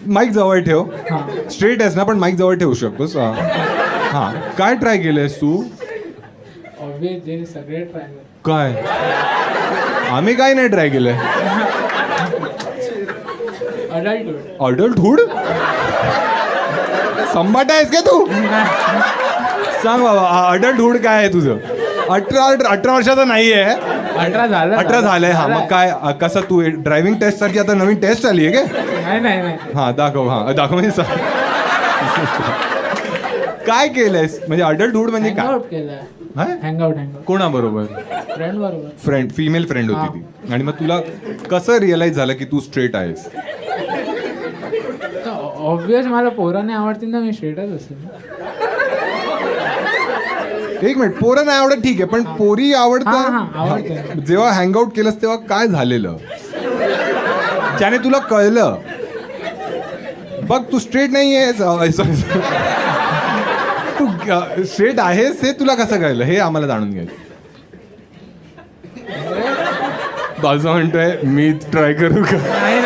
Mic जवळ ठेव. हां. स्ट्रेट आहेस ना, पण माईक जवळ ठेवू शकतोस. हां, काय ट्राय केलंयस तू? ऑब्वियस जे सगळे ट्राय काय? आम्ही काय नाही ट्राय केलंय. अडल्टहुड. अडल्टहुड? संबाट आहेस का तू? सांग बाबा, अडल्टहुड काय आहे तुझं? 18 वर्षाचा नाही आहे. 18 झालंय. हा, मग काय कसं तू ड्रायव्हिंग टेस्ट साठी आता नवीन टेस्ट आली आहे का? नाही. हा दाखव. म्हणजे सांग. काय केलंयस म्हणजे अडल्टहुड म्हणजे काय? हँगआउट केलं. हा? हँगआउट कोणाबरोबर? फ्रेंड बरोबर. फ्रेंड, फिमेल फ्रेंड होती ती. आणि मग तुला कसं रिअलाइज झालं की तू स्ट्रेट आहेस? ऑब्वियस मला पोराने आवडतील ना, मी स्ट्रेटच असेल. एक मिनिट, पोरं नाही आवडत ठीक आहे, पण पोरी हां, आवडतात. आवडते. जेव्हा हँगआउट केलंस तेव्हा काय झालेलं त्याने तुला कळलं? बघ तू स्ट्रेट नाही आहेस. तू स्ट्रेट आहेस हे तुला कसं कळलं हे आम्हाला जाणून घ्यायचं. बाजू म्हणतोय मी ट्राय करू का? नाही